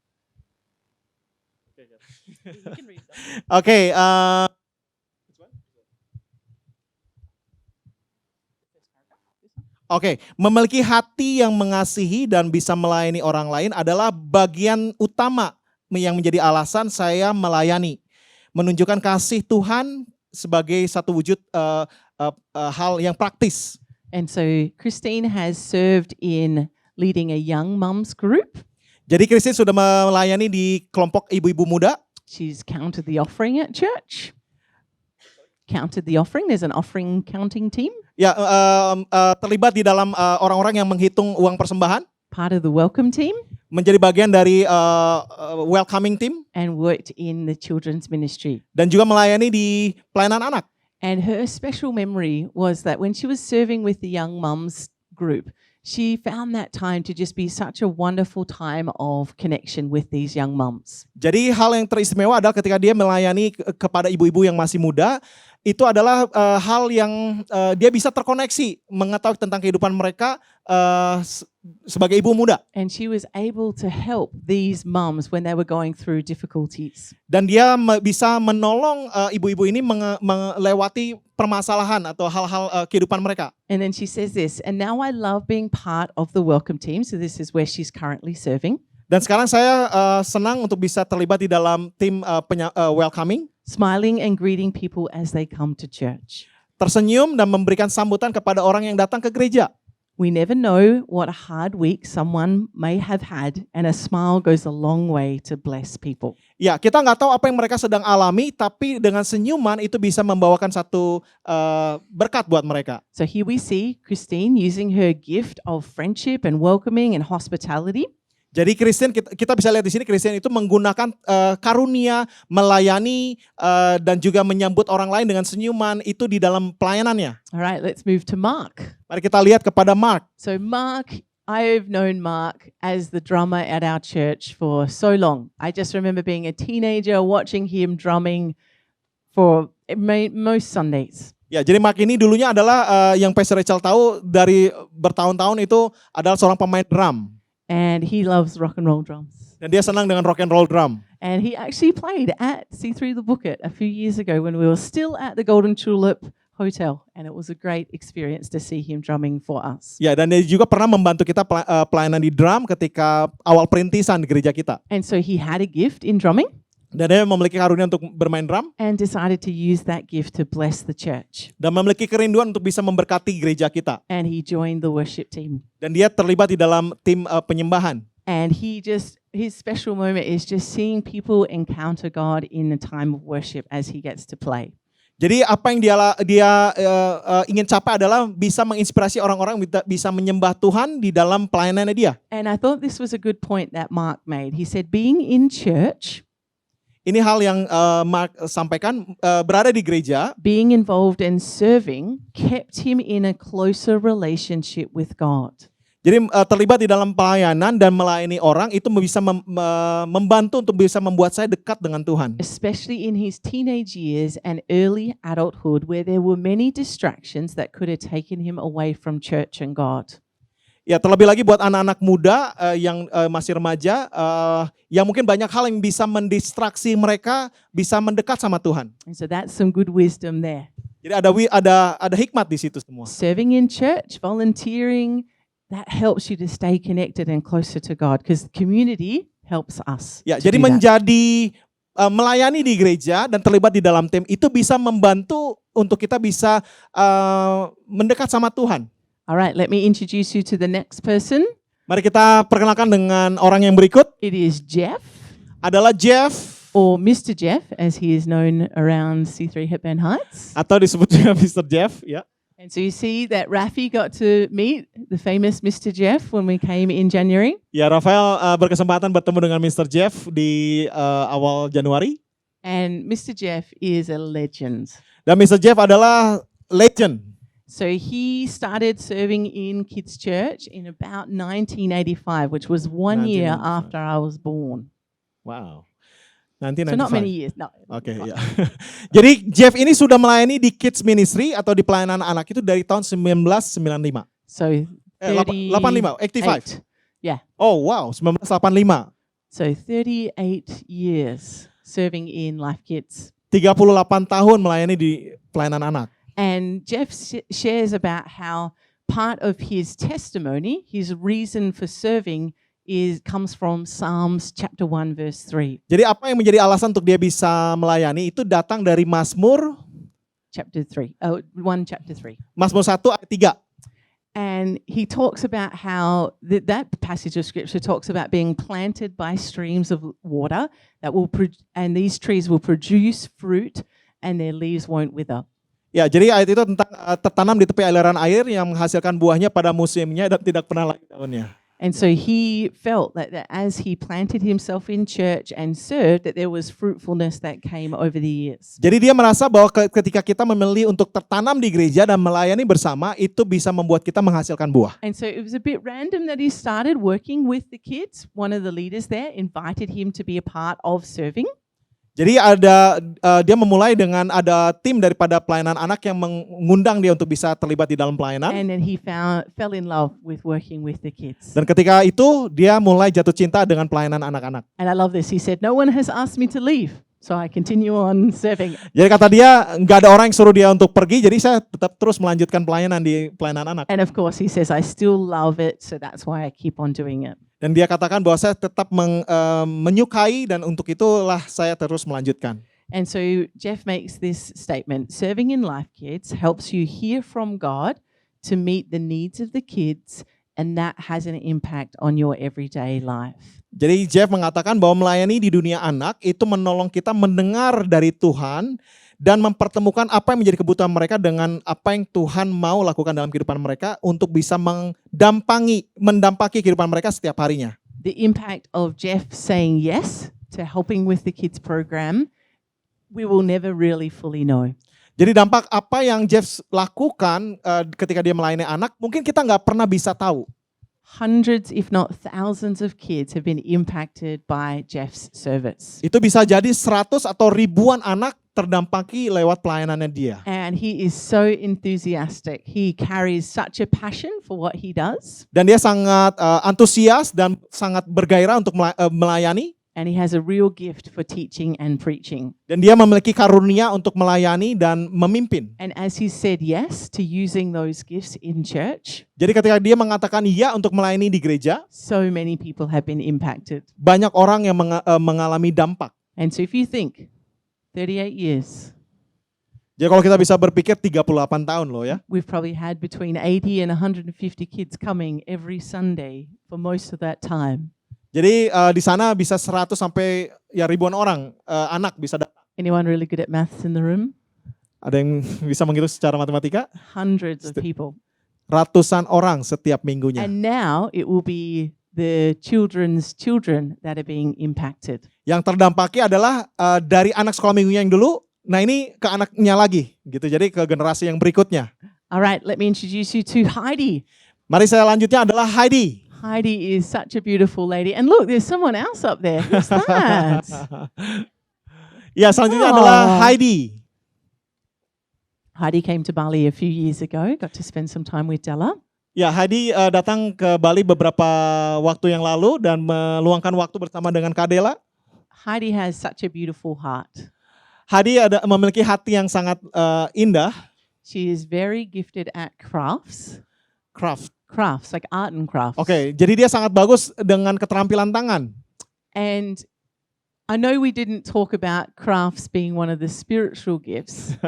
Oke, memiliki hati yang mengasihi dan bisa melayani orang lain adalah bagian utama yang menjadi alasan saya melayani. Menunjukkan kasih Tuhan sebagai satu wujud hal yang praktis. And so Christine has served in leading a young mums group. Jadi Christine sudah melayani di kelompok ibu-ibu muda. She's counted the offering at church. Counted the offering. There's an offering counting team. Ya, terlibat di dalam orang-orang yang menghitung uang persembahan. Part of the welcome team. Menjadi bagian dari welcoming team. And worked in the children's ministry. Dan juga melayani di pelayanan anak. And her special memory was that when she was serving with the young mums group, she found that time to just be such a wonderful time of connection with these young mums. Jadi hal yang teristimewa adalah ketika dia melayani kepada ibu-ibu yang masih muda, itu adalah hal yang dia bisa terkoneksi, mengetahui tentang kehidupan mereka sebagai ibu muda. And she was able to help these mums when they were going through difficulties. Dan dia bisa menolong ibu-ibu ini melewati permasalahan atau hal-hal kehidupan mereka. And then she says this, and now I love being part of the welcome team. So this is where she's currently serving. Dan sekarang saya senang untuk bisa terlibat di dalam tim welcoming. Smiling and greeting people as they come to church. Tersenyum dan memberikan sambutan kepada orang yang datang ke gereja. We never know what a hard week someone may have had, and a smile goes a long way to bless people. Ya, kita nggak tahu apa yang mereka sedang alami, tapi dengan senyuman itu bisa membawakan satu berkat buat mereka. So here we see Christine using her gift of friendship and welcoming and hospitality. Jadi Kristen, kita bisa lihat di sini Kristen itu menggunakan karunia, melayani dan juga menyambut orang lain dengan senyuman itu di dalam pelayanannya. All right, let's move to Mark. Mari kita lihat kepada Mark. So Mark, I've known Mark as the drummer at our church for so long. I just remember being a teenager watching him drumming for most Sundays. Ya, jadi Mark ini dulunya adalah yang Pastor Rachel tahu dari bertahun-tahun itu adalah seorang pemain drum. And he loves rock and roll drums. Dan dia senang dengan rock and roll drum. And he actually played at C3 The Bukit a few years ago when we were still at the Golden Tulip Hotel. And it was a great experience to see him drumming for us. Ya, dan dia juga pernah membantu kita pelayanan di drum ketika awal perintisan di gereja kita. And so he had a gift in drumming. Dan dia memiliki karunia untuk bermain drum. And decided to use that gift to bless the church. Dan memiliki kerinduan untuk bisa memberkati gereja kita. And he joined the worship team. Dan dia terlibat di dalam tim penyembahan. And his special moment is just seeing people encounter God in the time of worship as he gets to play. Jadi apa yang dia ingin capai adalah bisa menginspirasi orang-orang bisa menyembah Tuhan di dalam pelayanannya dia. And I thought this was a good point that Mark made. He said being in church, ini hal yang Mark sampaikan, berada di gereja, being involved and serving kept him in a closer relationship with God. jadi terlibat di dalam pelayanan dan melayani orang itu bisa membantu untuk bisa membuat saya dekat dengan Tuhan. Especially in his teenage years and early adulthood where there were many distractions that could have taken him away from church and God. Ya, terlebih lagi buat anak-anak muda yang masih remaja, yang mungkin banyak hal yang bisa mendistraksi mereka bisa mendekat sama Tuhan. And so that's some good wisdom there. Jadi ada hikmat di situ semua. Serving in church, volunteering, that helps you to stay connected and closer to God because community helps us. Ya, to jadi do that. menjadi melayani di gereja dan terlibat di dalam tim itu bisa membantu untuk kita bisa mendekat sama Tuhan. All right, let me introduce you to the next person. Mari kita perkenalkan dengan orang yang berikut. It is Jeff, Adalah Jeff, or Mr. Jeff, as he is known around C3 Hepburn Heights. atau disebut juga Mr. Jeff. Ya. And so you see that Rafi got to meet the famous Mr. Jeff when we came in January. Ya, Rafael berkesempatan bertemu dengan Mr. Jeff di awal Januari. And Mr. Jeff is a legend. Dan Mr. Jeff adalah legend. So he started serving in kids' church in about 1985, which was 1 year 1985. after I was born. Wow. So not many years. No. Oke, ya. Jadi Jeff ini sudah melayani di Kids Ministry atau di pelayanan anak itu dari tahun 1995. So 85, 85. Yeah. Oh wow, 1985. So 38 years serving in Life Kids. 38 tahun melayani di pelayanan anak. And Jeff shares about how part of his testimony, his reason for serving, comes from Psalms chapter 1 verse 3. Jadi apa yang menjadi alasan untuk dia bisa melayani itu datang dari Mazmur Chapter 3. Oh, 1 chapter 3. Mazmur 1 ayat 3. And he talks about how that passage of scripture talks about being planted by streams of water that will and these trees will produce fruit and their leaves won't wither. Ya, jadi ayat itu tentang tertanam di tepi aliran air yang menghasilkan buahnya pada musimnya dan tidak pernah lagi daunnya. And so he felt that as he planted himself in church and served, that there was fruitfulness that came over the years. Jadi dia merasa bahwa ketika kita memilih untuk tertanam di gereja dan melayani bersama, itu bisa membuat kita menghasilkan buah. And so it was a bit random that he started working with the kids. One of the leaders there invited him to be a part of serving. Jadi dia memulai dengan ada tim daripada pelayanan anak yang mengundang dia untuk bisa terlibat di dalam pelayanan. And then he fell in love with working with the kids. Dan ketika itu dia mulai jatuh cinta dengan pelayanan anak-anak. And I love this. He said, "No one has asked me to leave, so I continue on serving." Jadi kata dia nggak ada orang yang suruh dia untuk pergi, jadi saya tetap terus melanjutkan pelayanan di pelayanan anak. And of course, he says, "I still love it, so that's why I keep on doing it." Dan dia katakan bahwa saya tetap menyukai dan untuk itulah saya terus melanjutkan. And so Jeff makes this statement: serving in Life Kids helps you hear from God to meet the needs of the kids, and that has an impact on your everyday life. Jadi Jeff mengatakan bahwa melayani di dunia anak itu menolong kita mendengar dari Tuhan dan mempertemukan apa yang menjadi kebutuhan mereka dengan apa yang Tuhan mau lakukan dalam kehidupan mereka untuk bisa mendampaki kehidupan mereka setiap harinya. The impact of Jeff saying yes to helping with the kids program, we will never really fully know. Jadi dampak apa yang Jeff lakukan ketika dia melayani anak, mungkin kita nggak pernah bisa tahu. Hundreds, if not thousands of kids have been impacted by Jeff's service. Itu bisa jadi 100 atau ribuan anak terdampaki lewat pelayanannya dia. And he is so enthusiastic. He carries such a passion for what he does. Dan dia sangat antusias dan sangat bergairah untuk melayani. And he has a real gift for teaching and preaching. Dan dia memiliki karunia untuk melayani dan memimpin. And as he said yes to using those gifts in church, Jadi ketika dia mengatakan iya untuk melayani di gereja, so many people have been impacted. banyak orang yang mengalami dampak. And so if you think 38 years, Jadi kalau kita bisa berpikir 38 tahun loh ya. we've probably had between 80 and 150 kids coming every Sunday for most of that time. Jadi di sana bisa 100 sampai ya ribuan orang anak bisa datang. Anyone really good at maths in the room? Ada yang bisa menghitung secara matematika? Hundreds of people. Ratusan orang setiap minggunya. And now it will be the children's children that are being impacted. Yang terdampaki adalah dari anak sekolah minggunya yang dulu, nah ini ke anaknya lagi gitu. Jadi ke generasi yang berikutnya. All right, let me introduce you to Heidi. Mari saya lanjutnya adalah Heidi. Heidi is such a beautiful lady. And look, there's someone else up there. Who's that? Ya, selanjutnya Oh. adalah Heidi. Heidi came to Bali a few years ago, got to spend some time with Della. Ya, Heidi datang ke Bali beberapa waktu yang lalu dan meluangkan waktu bersama dengan Kadela. Heidi has such a beautiful heart. Heidi memiliki hati yang sangat indah. She is very gifted at crafts, like art and crafts. Oke, jadi dia sangat bagus dengan keterampilan tangan. And I know we didn't talk about crafts being one of the spiritual gifts,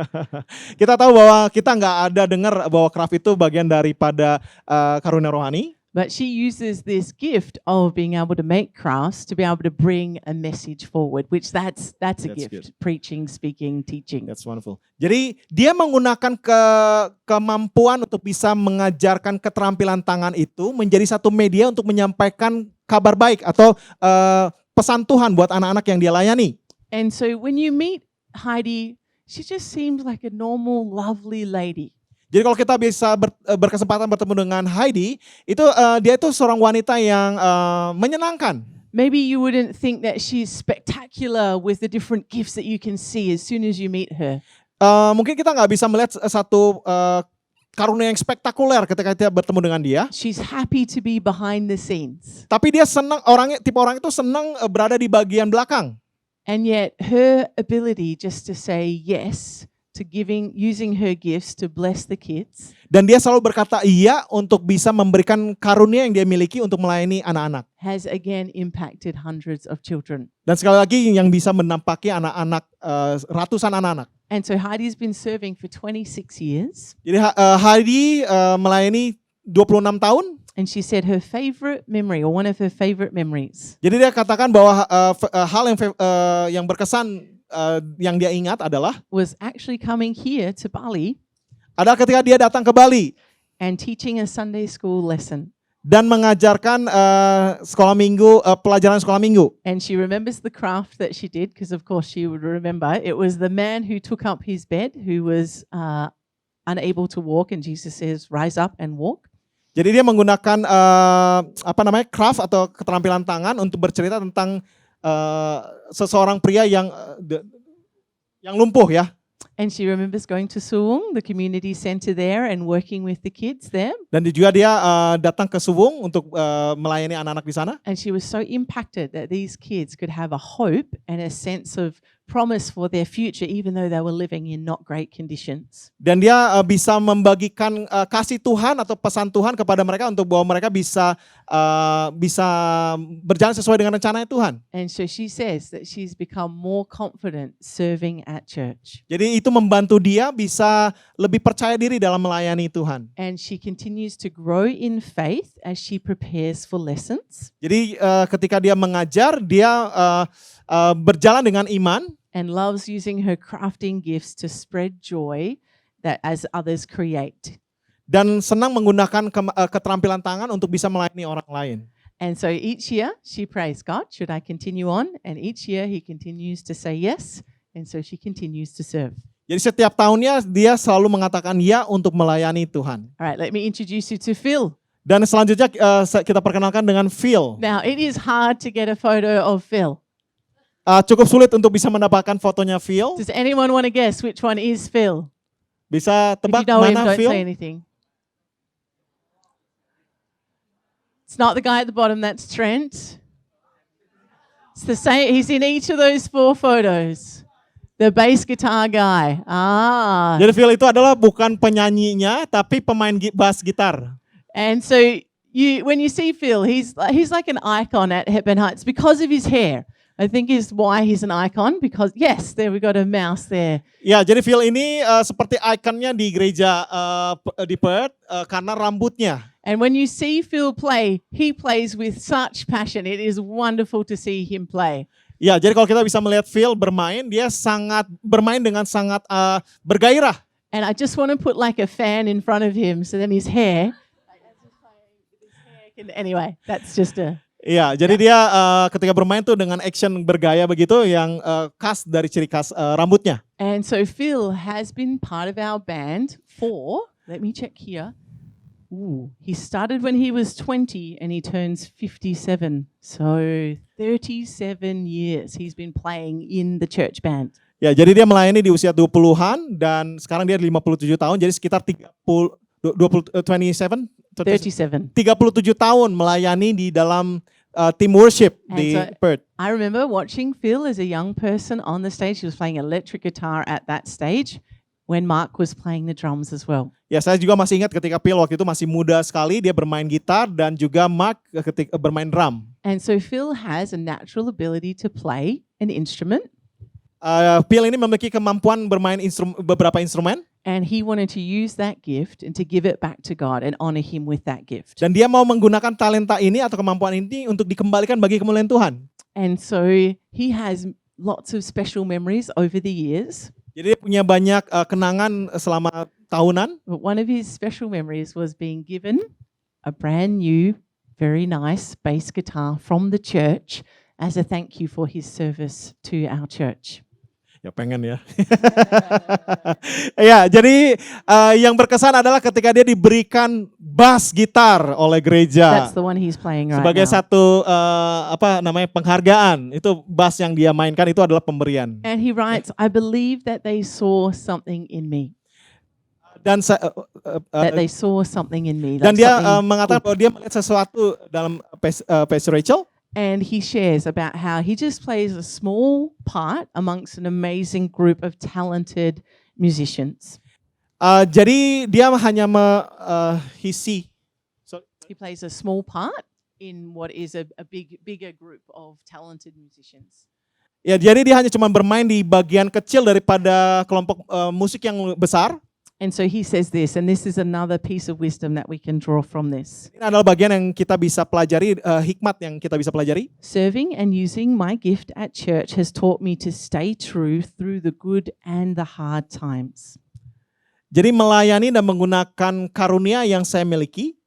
Kita tahu bahwa kita nggak ada dengar bahwa craft itu bagian daripada karunia rohani. but she uses this gift of being able to make crafts to be able to bring a message forward, which that's a That's gift. good. Preaching, speaking, teaching. That's wonderful. Jadi dia menggunakan kemampuan untuk bisa mengajarkan keterampilan tangan itu menjadi satu media untuk menyampaikan kabar baik atau pesan Tuhan buat anak-anak yang dia layani. And so when you meet Heidi, she just seems like a normal, lovely lady. Jadi kalau kita bisa berkesempatan bertemu dengan Heidi, itu dia itu seorang wanita yang menyenangkan. Maybe you wouldn't think that she's spectacular with the different gifts that you can see as soon as you meet her. Mungkin kita nggak bisa melihat satu karunia yang spektakuler ketika kita bertemu dengan dia. She's happy to be behind the scenes. Tapi dia senang, tipe orang itu senang berada di bagian belakang. And yet her ability just to say yes to using her gifts to bless the kids Dan dia selalu berkata iya untuk bisa memberikan karunia yang dia miliki untuk melayani anak-anak. has again impacted hundreds of children. Dan sekali lagi yang bisa menampaki anak-anak, ratusan anak-anak. And so Heidi's been serving for 26 years. Jadi Heidi melayani 26 tahun. And she said her favorite memory, or one of her favorite memories, Jadi dia katakan bahwa hal yang berkesan yang dia ingat adalah was actually coming here to Bali ketika dia datang ke Bali and teaching a Sunday school lesson. dan mengajarkan pelajaran sekolah minggu. And she remembers the craft that she did because, of course, she would remember. It was the man who took up his bed who was unable to walk, and Jesus says, "Rise up and walk." Jadi dia menggunakan craft atau keterampilan tangan untuk bercerita tentang seseorang pria yang lumpuh ya. And she remembers going to Suwung, the community center there, and working with the kids there. Dan juga dia datang ke Suwung untuk melayani anak-anak di sana. And she was so impacted that these kids could have a hope and a sense of promise for their future, even though they were living in not great conditions. Dan dia bisa membagikan kasih Tuhan atau pesan Tuhan kepada mereka untuk bahwa mereka bisa berjalan sesuai dengan rencana Tuhan. And so she says that she's become more confident serving at church. Jadi itu membantu dia bisa lebih percaya diri dalam melayani Tuhan. And she continues to grow in faith as she prepares for lessons. Jadi ketika dia mengajar, dia berjalan dengan iman. And loves using her crafting gifts to spread joy that as others create. Dan senang menggunakan keterampilan tangan untuk bisa melayani orang lain. And so each year she prays, God, should I continue on? And each year he continues to say yes. And so she continues to serve. Jadi setiap tahunnya dia selalu mengatakan ya untuk melayani Tuhan. All right, let me introduce you to Phil. Dan selanjutnya kita perkenalkan dengan Phil. Now, it is hard to get a photo of Phil. Cukup sulit untuk bisa mendapatkan fotonya Phil. Does anyone want to guess which one is Phil? Bisa If tebak you know him, mana don't Phil? say anything. It's not the guy at the bottom, that's Trent. It's the same, he's in each of those 4 photos. The bass guitar guy. Ah. Jadi Phil itu adalah bukan penyanyinya, tapi pemain bass gitar. And so when you see Phil, he's like an icon at Hepburn Heights because of his hair. I think is why he's an icon because yes, there we got a mouse there. Ya, jadi Phil ini seperti ikonnya di gereja di Perth karena rambutnya. And when you see Phil play, he plays with such passion. It is wonderful to see him play. Ya, jadi kalau kita bisa melihat Phil bermain, dia sangat bermain dengan sangat bergairah. And I just want to put like a fan in front of him, so then his hair. Anyway, that's just a. Iya, jadi dia ketika bermain tuh dengan action bergaya begitu yang khas dari ciri khas rambutnya. And so Phil has been part of our band for, let me check here. Ooh, he started when he was 20 and he turns 57. So 37 years he's been playing in the church band. Ya, jadi dia melayani di usia 20-an dan sekarang dia 57 tahun, jadi sekitar 37 tahun melayani di dalam team worship And di so Perth. I remember watching Phil as a young person on the stage. He was playing electric guitar at that stage when Mark was playing the drums as well. Ya, saya juga masih ingat ketika Phil waktu itu masih muda sekali, dia bermain gitar dan juga Mark ketika bermain drum. And so Phil has a natural ability to play an instrument. Phil ini memiliki kemampuan bermain beberapa instrumen. And he wanted to use that gift and to give it back to God and honor him with that gift. Dan dia mau menggunakan talenta ini atau kemampuan ini untuk dikembalikan bagi kemuliaan Tuhan. And so he has lots of special memories over the years. Jadi dia punya banyak kenangan selama tahunan. But one of his special memories was being given a brand new, very nice bass guitar from the church as a thank you for his service to our church. Ya pengen ya. Ya, jadi yang berkesan adalah ketika dia diberikan bass gitar oleh gereja. That's the one he's playing right Sebagai now. satu penghargaan. Itu bass yang dia mainkan itu adalah pemberian. And he writes, I believe that they saw something in me. Dan That they saw something in me. dan like dia something mengatakan good. bahwa dia melihat sesuatu dalam Pastor Rachel. And he shares about how he just plays a small part amongst an amazing group of talented musicians. Jadi dia hanya he see. He plays a small part in what is a bigger group of talented musicians. Ya, jadi dia hanya cuma bermain di bagian kecil daripada kelompok musik yang besar. And so he says this, and this is another piece of wisdom that we can draw from this. Ini adalah bagian yang kita bisa pelajari, hikmat yang kita bisa pelajari. Serving and using my gift at church has taught me to stay true through the good and the hard times. Jadi melayani dan menggunakan karunia yang saya miliki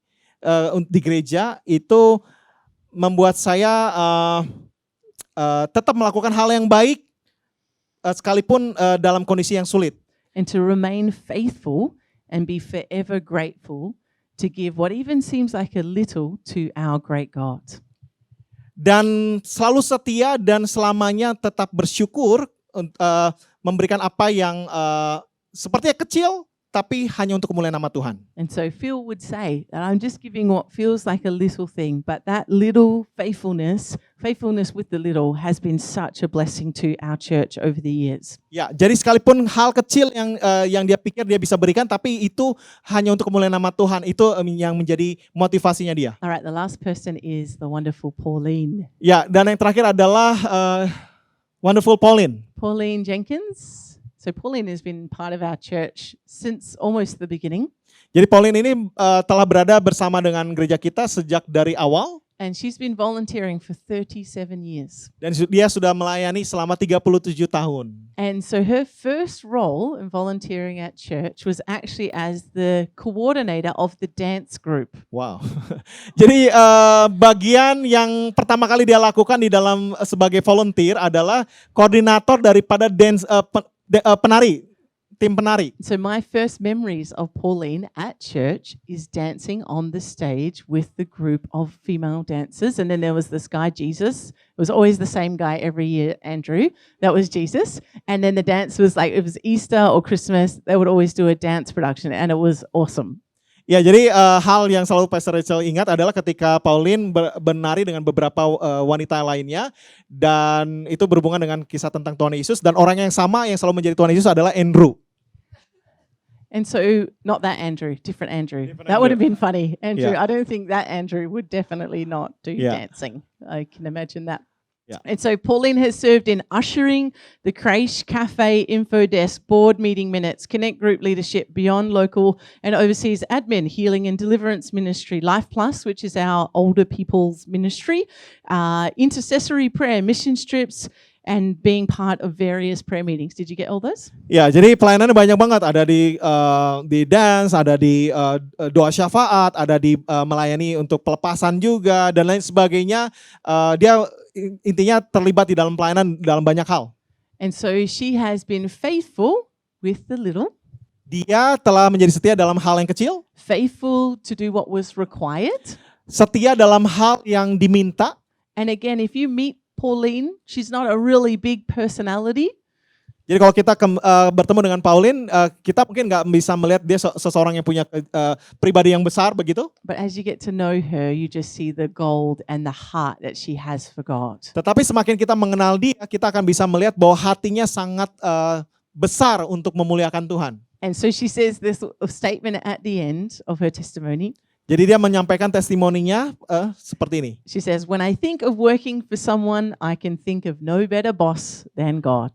di gereja itu membuat saya tetap melakukan hal yang baik sekalipun dalam kondisi yang sulit. And to remain faithful and be forever grateful to give what even seems like a little to our great God. Dan selalu setia dan selamanya tetap bersyukur, memberikan apa yang sepertinya kecil tapi hanya untuk kemuliaan nama Tuhan. And so Phil would say that I'm just giving what feels like a little thing, but that little faithfulness with the little has been such a blessing to our church over the years. Ya, jadi sekalipun hal kecil yang dia pikir dia bisa berikan, tapi itu hanya untuk kemuliaan nama Tuhan, itu yang menjadi motivasinya dia. All right, the last person is the wonderful Pauline. Ya, dan yang terakhir adalah wonderful Pauline. Pauline Jenkins. So Pauline has been part of our church since almost the beginning. Jadi Pauline ini telah berada bersama dengan gereja kita sejak dari awal. And she's been volunteering for 37 years. Dan dia sudah melayani selama 37 tahun. And so her first role in volunteering at church was actually as the coordinator of the dance group. Wow. Jadi bagian yang pertama kali dia lakukan di dalam sebagai volunteer adalah koordinator daripada dance penari, tim penari. So my first memories of Pauline at church is dancing on the stage with the group of female dancers. And then there was this guy, Jesus. It was always the same guy every year, Andrew. That was Jesus. And then the dance was like, it was Easter or Christmas. They would always do a dance production and it was awesome. Ya, jadi hal yang selalu Pastor Rachel ingat adalah ketika Pauline menari dengan beberapa wanita lainnya, dan itu berhubungan dengan kisah tentang Tuhan Yesus, dan orang yang sama yang selalu menjadi Tuhan Yesus adalah Andrew. And so, not that Andrew, different Andrew. Different That would have Andrew. been funny. Andrew, Yeah. I don't think that Andrew would definitely not do Yeah. dancing. I can imagine that. Yeah. And so Pauline has served in ushering, the creche, cafe, info desk, board meeting minutes, connect group leadership, beyond local and overseas admin, healing and deliverance ministry, Life Plus, which is our older people's ministry, intercessory prayer, mission trips, and being part of various prayer meetings. Did you get all those? Ya, jadi pelayanannya banyak banget. Ada di dance, ada di doa syafaat, ada di melayani untuk pelepasan juga dan lain sebagainya. Dia intinya terlibat di dalam pelayanan dalam banyak hal. And so she has been faithful with the little, Dia telah menjadi setia dalam hal yang kecil, faithful to do what was required. setia dalam hal yang diminta. And again, if you meet Pauline, she's not a really big personality, Jadi kalau kita bertemu dengan Pauline, kita mungkin nggak bisa melihat dia seseorang yang punya pribadi yang besar begitu. but as you get to know her, you just see the gold and the heart that she has for God. Tetapi semakin kita mengenal dia, kita akan bisa melihat bahwa hatinya sangat besar untuk memuliakan Tuhan. And so she says this statement at the end of her testimony. Jadi dia menyampaikan testimoninya seperti ini. She says, when I think of working for someone, I can think of no better boss than God.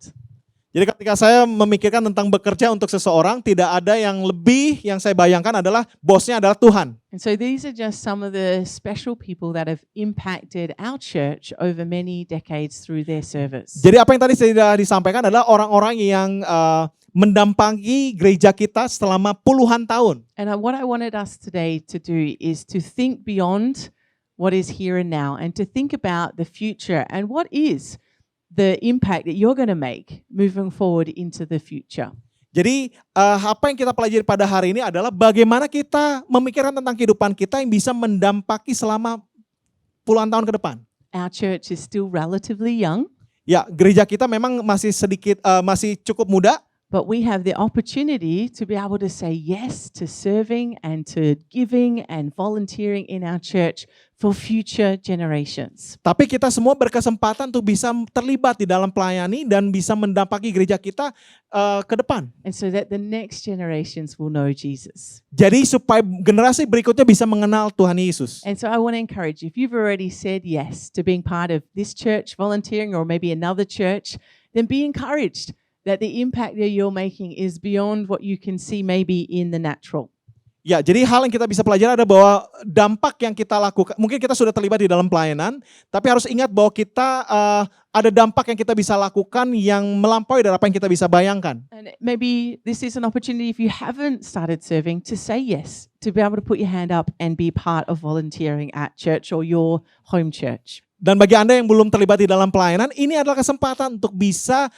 Jadi ketika saya memikirkan tentang bekerja untuk seseorang, tidak ada yang lebih yang saya bayangkan adalah bosnya adalah Tuhan. And so these are just some of the special people that have impacted our church over many decades through their service. Jadi apa yang tadi sudah disampaikan adalah orang-orang yang mendampingi gereja kita selama puluhan tahun. And what I wanted us today to do is to think beyond what is here and now and to think about the future and what is the impact that you're going to make moving forward into the future. Jadi apa yang kita pelajari pada hari ini adalah bagaimana kita memikirkan tentang kehidupan kita yang bisa mendampaki selama puluhan tahun ke depan. Our church is still relatively young, Ya, gereja kita memang masih masih cukup muda. but we have the opportunity to be able to say yes to serving and to giving and volunteering in our church for future generations. Tapi kita semua berkesempatan untuk bisa terlibat di dalam pelayani dan bisa mendampaki gereja kita ke depan. And so that the next generations will know Jesus. Jadi supaya generasi berikutnya bisa mengenal Tuhan Yesus. And so I want to encourage you, if you've already said yes to being part of this church, volunteering, or maybe another church, then be encouraged that the impact that you're making is beyond what you can see maybe in the natural. Ya, jadi hal yang kita bisa pelajari ada bahwa dampak yang kita lakukan, mungkin kita sudah terlibat di dalam pelayanan, tapi harus ingat bahwa kita ada dampak yang kita bisa lakukan yang melampaui dari apa yang kita bisa bayangkan. And maybe this is an opportunity if you haven't started serving to say yes, to be able to put your hand up and be part of volunteering at church or your home church. Dan bagi Anda yang belum terlibat di dalam pelayanan, ini adalah kesempatan untuk bisa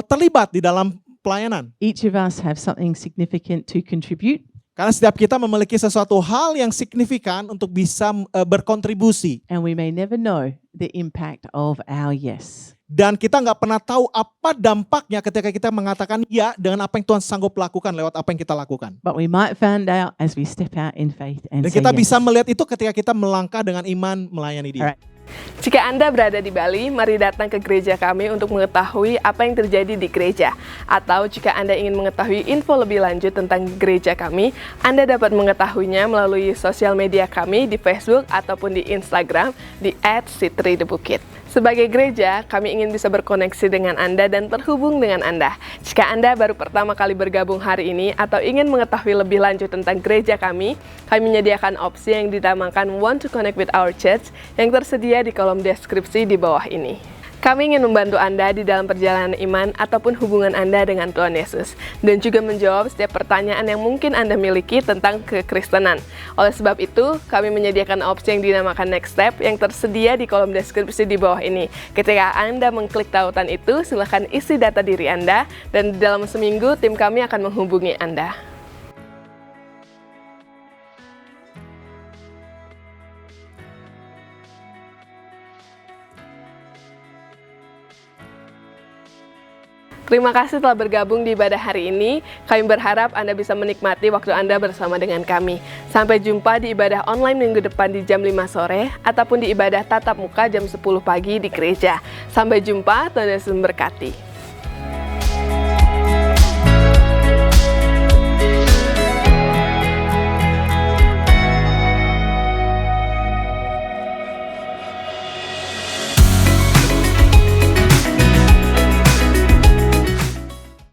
terlibat di dalam pelayanan. Each of us have something significant to contribute. Karena setiap kita memiliki sesuatu hal yang signifikan untuk bisa berkontribusi. And we may never know the impact of our yes. Dan kita nggak pernah tahu apa dampaknya ketika kita mengatakan ya dengan apa yang Tuhan sanggup lakukan lewat apa yang kita lakukan. But we might find out as we step out in faith and Dan say kita yes. bisa melihat itu ketika kita melangkah dengan iman melayani Dia. Alright. Jika Anda berada di Bali, mari datang ke gereja kami untuk mengetahui apa yang terjadi di gereja. Atau jika Anda ingin mengetahui info lebih lanjut tentang gereja kami, Anda dapat mengetahuinya melalui sosial media kami di Facebook ataupun di Instagram di @citridebukit. Sebagai gereja, kami ingin bisa berkoneksi dengan Anda dan terhubung dengan Anda. Jika Anda baru pertama kali bergabung hari ini atau ingin mengetahui lebih lanjut tentang gereja kami menyediakan opsi yang dinamakan Want to Connect with Our Church yang tersedia di kolom deskripsi di bawah ini. Kami ingin membantu Anda di dalam perjalanan iman ataupun hubungan Anda dengan Tuhan Yesus, dan juga menjawab setiap pertanyaan yang mungkin Anda miliki tentang kekristenan. Oleh sebab itu, kami menyediakan opsi yang dinamakan Next Step yang tersedia di kolom deskripsi di bawah ini. Ketika Anda mengklik tautan itu, silakan isi data diri Anda, dan dalam seminggu tim kami akan menghubungi Anda. Terima kasih telah bergabung di ibadah hari ini. Kami berharap Anda bisa menikmati waktu Anda bersama dengan kami. Sampai jumpa di ibadah online minggu depan di jam 5 sore ataupun di ibadah tatap muka jam 10 pagi di gereja. Sampai jumpa, Tuhan Yesus memberkati.